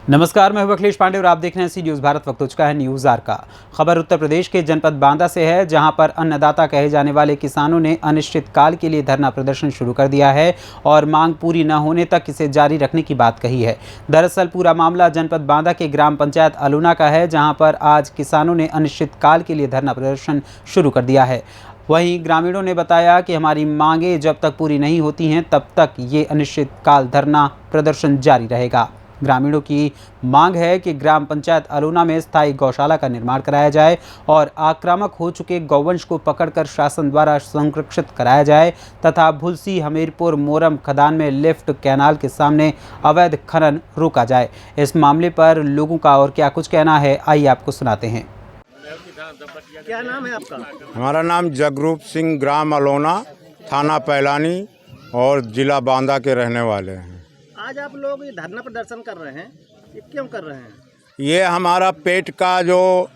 नमस्कार, मैं हूं अखिलेश पांडे और आप देख रहे हैं सी न्यूज़ भारत। वक्त हो चुका है न्यूज़ आर का। खबर उत्तर प्रदेश के जनपद बांदा से है, जहां पर अन्नदाता कहे जाने वाले किसानों ने अनिश्चितकाल के लिए धरना प्रदर्शन शुरू कर दिया है और मांग पूरी न होने तक इसे जारी रखने की बात कही है। दरअसल पूरा मामला जनपद बांदा के ग्राम पंचायत अलूना का है, जहाँ पर आज किसानों ने अनिश्चितकाल के लिए धरना प्रदर्शन शुरू कर दिया है। वहीं ग्रामीणों ने बताया कि हमारी मांगें जब तक पूरी नहीं होती हैं तब तक ये अनिश्चितकाल धरना प्रदर्शन जारी रहेगा। ग्रामीणों की मांग है कि ग्राम पंचायत अलूना में स्थायी गौशाला का निर्माण कराया जाए और आक्रामक हो चुके गौवंश को पकड़कर शासन द्वारा संरक्षित कराया जाए तथा भुलसी हमीरपुर मोरम खदान में लिफ्ट कैनाल के सामने अवैध खनन रोका जाए। इस मामले पर लोगों का और क्या कुछ कहना है, आइए आपको सुनाते हैं। क्या नाम है आपका? हमारा नाम जगरूप सिंह, ग्राम अलूना, थाना पैलानी और जिला बांदा के रहने वाले हैं। आज आप लोग ये धरना प्रदर्शन कर रहे हैं, ये क्यों कर रहे हैं? ये हमारा पेट का जो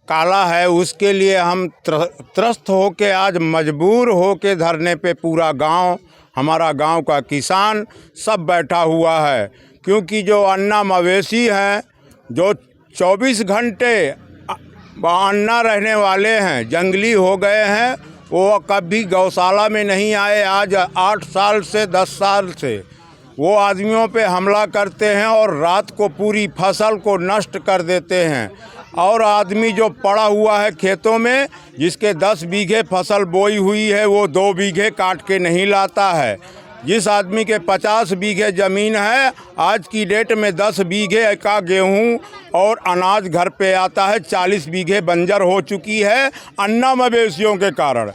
काला है उसके लिए हम त्रस्त होके आज मजबूर होके धरने पे पूरा गांव, हमारा गांव का किसान सब बैठा हुआ है। क्योंकि जो अन्ना मवेशी हैं, जो 24 घंटे अन्ना रहने वाले हैं, जंगली हो गए हैं, वो कभी गौशाला में नहीं आए। आज 8 साल से 10 साल से वो आदमियों पे हमला करते हैं और रात को पूरी फसल को नष्ट कर देते हैं। और आदमी जो पड़ा हुआ है खेतों में, जिसके 10 बीघे फसल बोई हुई है, वो 2 बीघे काट के नहीं लाता है। जिस आदमी के 50 बीघे ज़मीन है, आज की डेट में 10 बीघे का गेहूं और अनाज घर पे आता है। 40 बीघे बंजर हो चुकी है अन्ना मवेशियों के कारण।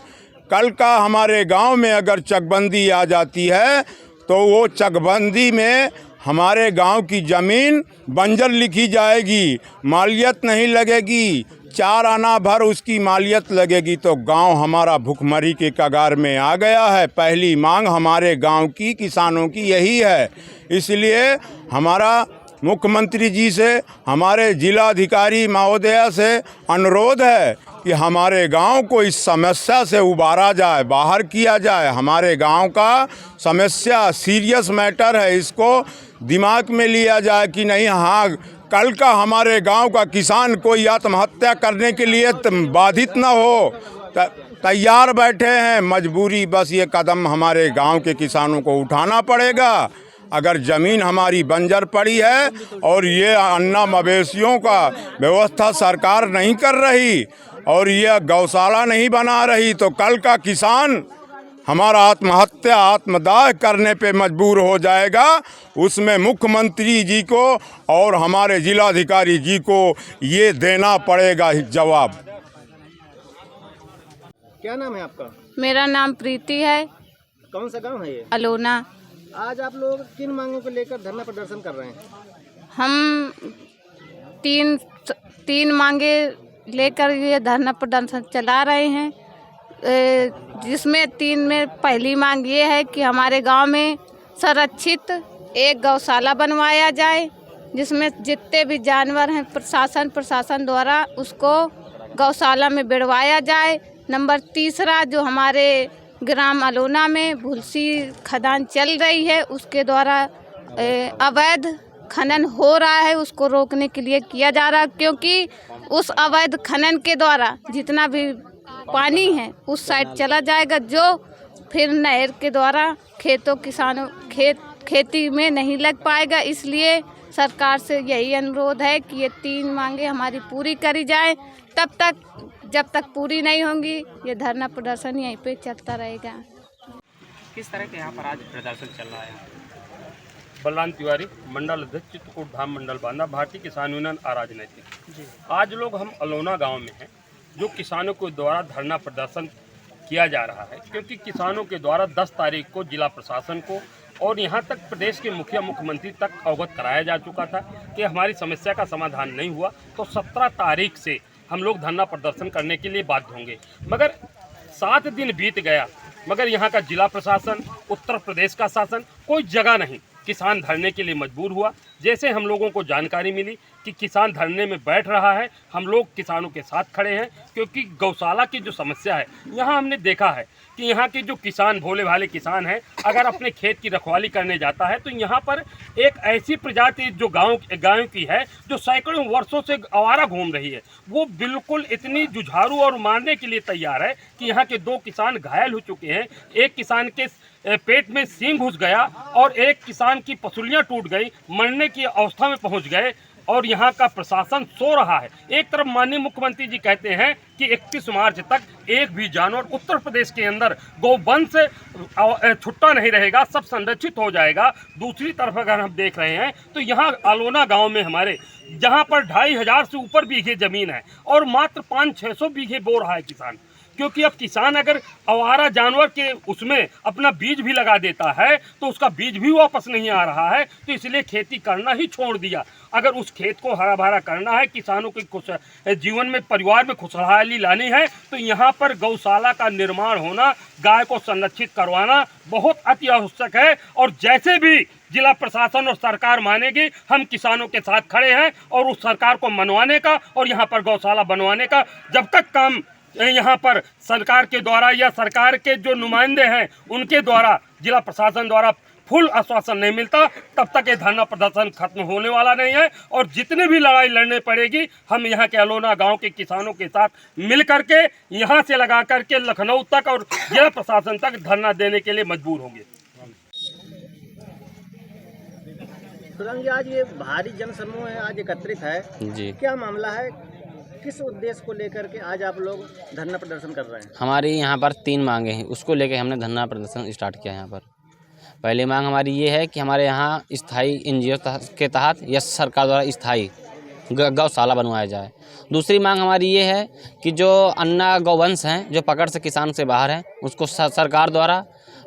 कल का हमारे गांव में अगर चकबंदी आ जाती है तो वो चकबंदी में हमारे गांव की ज़मीन बंजर लिखी जाएगी, मालियत नहीं लगेगी। 4 आना भर उसकी मालियत लगेगी तो गांव हमारा भुखमरी के कगार में आ गया है। पहली मांग हमारे गांव की किसानों की यही है। इसलिए हमारा मुख्यमंत्री जी से, हमारे जिलाधिकारी महोदया से अनुरोध है कि हमारे गांव को इस समस्या से उबारा जाए, बाहर किया जाए। हमारे गांव का समस्या सीरियस मैटर है, इसको दिमाग में लिया जाए कि नहीं, हाँ, कल का हमारे गांव का किसान कोई आत्महत्या करने के लिए बाधित न हो, तैयार बैठे हैं। मजबूरी बस ये कदम हमारे गांव के किसानों को उठाना पड़ेगा। अगर ज़मीन हमारी बंजर पड़ी है और ये अन्ना मवेशियों का व्यवस्था सरकार नहीं कर रही और ये गौशाला नहीं बना रही तो कल का किसान हमारा आत्महत्या, आत्मदाह करने पे मजबूर हो जाएगा। उसमें मुख्यमंत्री जी को और हमारे जिलाधिकारी जी को ये देना पड़ेगा जवाब। क्या नाम है आपका? मेरा नाम प्रीति है। कौन सा गांव है ये? अलूना। आज आप लोग किन मांगों को लेकर धरना प्रदर्शन कर रहे हैं? हम तीन मांगे लेकर ये धरना प्रदर्शन चला रहे हैं, जिसमें 3 में पहली मांग ये है कि हमारे गांव में संरक्षित एक गौशाला बनवाया जाए, जिसमें जितने भी जानवर हैं प्रशासन द्वारा उसको गौशाला में बिड़वाया जाए। नंबर 3 जो हमारे ग्राम अलूना में भुलसी खदान चल रही है, उसके द्वारा अवैध खनन हो रहा है, उसको रोकने के लिए किया जा रहा है। क्योंकि उस अवैध खनन के द्वारा जितना भी पानी है उस साइड चला जाएगा, जो फिर नहर के द्वारा खेती में नहीं लग पाएगा। इसलिए सरकार से यही अनुरोध है कि ये 3 मांगे हमारी पूरी करी जाए। जब तक पूरी नहीं होंगी ये धरना प्रदर्शन यहीं पे चलता रहेगा। किस तरह के यहाँ पर आज प्रदर्शन चल रहा है? बलराम तिवारी, मंडल अध्यक्ष, चित्रकूट धाम मंडल बांदा, भारतीय किसान यूनियन अराजनैतिक। आज लोग हम अलूना गांव में हैं, जो किसानों के द्वारा धरना प्रदर्शन किया जा रहा है। क्योंकि किसानों के द्वारा 10 तारीख को जिला प्रशासन को और यहाँ तक प्रदेश के मुख्यमंत्री तक अवगत कराया जा चुका था कि हमारी समस्या का समाधान नहीं हुआ तो 17 तारीख से हम लोग धरना प्रदर्शन करने के लिए बाध्य होंगे। मगर 7 दिन बीत गया, मगर यहाँ का जिला प्रशासन, उत्तर प्रदेश का शासन, कोई जगह नहीं। किसान धरने के लिए मजबूर हुआ। जैसे हम लोगों को जानकारी मिली कि किसान धरने में बैठ रहा है, हम लोग किसानों के साथ खड़े हैं। क्योंकि गौशाला की जो समस्या है, यहाँ हमने देखा है कि यहाँ के जो किसान, भोले भाले किसान हैं, अगर अपने खेत की रखवाली करने जाता है तो यहाँ पर एक ऐसी प्रजाति जो गायों की है जो सैकड़ों वर्षों से आवारा घूम रही है, वो बिल्कुल इतनी जुझारू और मारने के लिए तैयार है कि यहाँ के 2 किसान घायल हो चुके हैं। एक किसान के पेट में सींग घुस गया और एक किसान की पसुलियाँ टूट गई, मरने की अवस्था में पहुँच गए और यहाँ का प्रशासन सो रहा है। एक तरफ माननीय मुख्यमंत्री जी कहते हैं कि 31 मार्च तक एक भी जानवर उत्तर प्रदेश के अंदर गौवंश से छुट्टा नहीं रहेगा, सब संरक्षित हो जाएगा। दूसरी तरफ अगर हम देख रहे हैं तो यहाँ अलोना गांव में हमारे जहाँ पर 2500 से ऊपर बीघे ज़मीन है और मात्र 500-600 बीघे बो रहा है किसान, क्योंकि अब किसान अगर आवारा जानवर के उसमें अपना बीज भी लगा देता है तो उसका बीज भी वापस नहीं आ रहा है, तो इसलिए खेती करना ही छोड़ दिया। अगर उस खेत को हरा भरा करना है, किसानों के जीवन में, परिवार में खुशहाली लानी है, तो यहाँ पर गौशाला का निर्माण होना, गाय को संरक्षित करवाना बहुत अति आवश्यक है। और जैसे भी जिला प्रशासन और सरकार मानेगी, हम किसानों के साथ खड़े हैं और उस सरकार को मनवाने का और यहाँ पर गौशाला बनवाने का जब तक काम यहाँ पर सरकार के द्वारा या सरकार के जो नुमाइंदे हैं उनके द्वारा, जिला प्रशासन द्वारा फुल आश्वासन नहीं मिलता, तब तक ये धरना प्रदर्शन खत्म होने वाला नहीं है। और जितने भी लड़ाई लड़ने पड़ेगी, हम यहाँ के अलोना गांव के किसानों के साथ मिल करके यहाँ से लगा करके लखनऊ तक और जिला प्रशासन तक धरना देने के लिए मजबूर होंगे। सुरंग जी, आज ये भारी जनसमूह है, आज एकत्रित है जी। क्या मामला है, किस उद्देश्य को लेकर के आज आप लोग धरना प्रदर्शन कर रहे हैं? हमारी यहाँ पर 3 मांगे हैं, उसको लेकर हमने धरना प्रदर्शन स्टार्ट किया। यहाँ पर पहली मांग हमारी ये है कि हमारे यहाँ स्थायी NGO के तहत या सरकार द्वारा स्थायी गौशाला बनवाया जाए। दूसरी मांग हमारी ये है कि जो अन्ना गौवंश हैं जो पकड़ से किसान से बाहर हैं, उसको सरकार द्वारा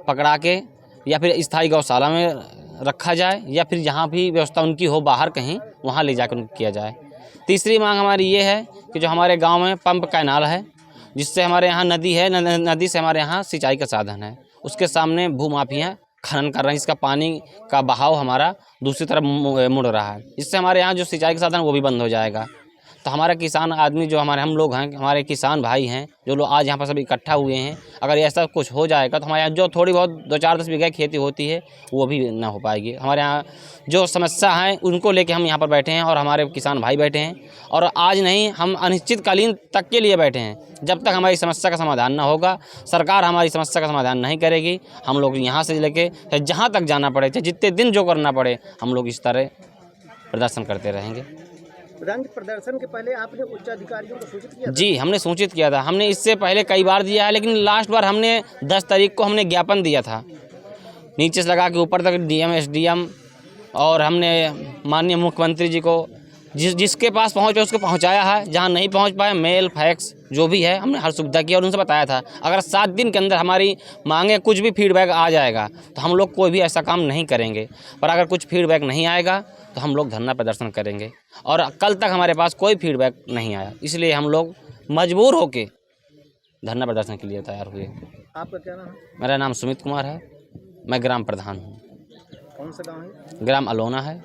पकड़ा के या फिर स्थायी गौशाला में रखा जाए, या फिर जहाँ भी व्यवस्था उनकी हो बाहर कहीं, वहाँ ले जाकर उनको किया जाए। तीसरी मांग हमारी ये है कि जो हमारे गांव में पंप कैनाल है, जिससे हमारे यहाँ नदी है, नदी से हमारे यहाँ सिंचाई का साधन है, उसके सामने भूमाफिया खनन कर रहे हैं, इसका पानी का बहाव हमारा दूसरी तरफ मुड़ रहा है। इससे हमारे यहाँ जो सिंचाई का साधन वो भी बंद हो जाएगा। तो हमारे किसान आदमी जो हम लोग हैं, हमारे किसान भाई हैं, जो लोग आज यहाँ पर सब इकट्ठा हुए हैं, अगर ऐसा कुछ हो जाएगा तो हमारे यहाँ जो थोड़ी बहुत 2-4-10 बीघा खेती होती है वो भी ना हो पाएगी। हमारे यहाँ जो समस्या है उनको लेके हम यहाँ पर बैठे हैं और हमारे किसान भाई बैठे हैं, और आज नहीं, हम अनिश्चितकालीन तक के लिए बैठे हैं। जब तक हमारी समस्या का समाधान ना होगा, सरकार हमारी समस्या का समाधान नहीं करेगी, हम लोग यहाँ से लेके जहाँ तक जाना पड़े, चाहे जितने दिन जो करना पड़े, हम लोग इस तरह प्रदर्शन करते रहेंगे। प्रदर्शन के पहले आपने उच्च अधिकारियों को सूचित किया था? जी, हमने सूचित किया था। हमने इससे पहले कई बार दिया है, लेकिन लास्ट बार हमने 10 तारीख को हमने ज्ञापन दिया था, नीचे से लगा के ऊपर तक DM SDM, और हमने माननीय मुख्यमंत्री जी को जिसके पास पहुँच पाए उसको पहुँचाया है, जहाँ नहीं पहुँच पाए मेल फैक्स जो भी है हमने हर सुविधा की और उनसे बताया था अगर 7 दिन के अंदर हमारी मांगे कुछ भी फीडबैक आ जाएगा तो हम लोग कोई भी ऐसा काम नहीं करेंगे। पर अगर कुछ फीडबैक नहीं आएगा तो हम लोग धरना प्रदर्शन करेंगे। और कल तक हमारे पास कोई फीडबैक नहीं आया, इसलिए हम लोग मजबूर होके धरना प्रदर्शन के लिए तैयार हुए। आपका क्या नाम है? मेरा नाम सुमित कुमार है, मैं ग्राम प्रधान हूँ। कौन सा गाँव है? ग्राम अलोना है,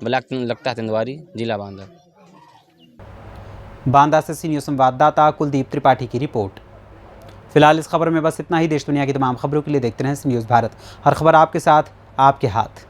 ब्लॉक लगता है तिंदवारी, जिला बांदा। बांदा से सीनियर संवाददाता कुलदीप त्रिपाठी की रिपोर्ट। फिलहाल इस खबर में बस इतना ही। देश दुनिया की तमाम खबरों के लिए देखते रहें सी न्यूज़ भारत। हर खबर आपके साथ, आपके हाथ।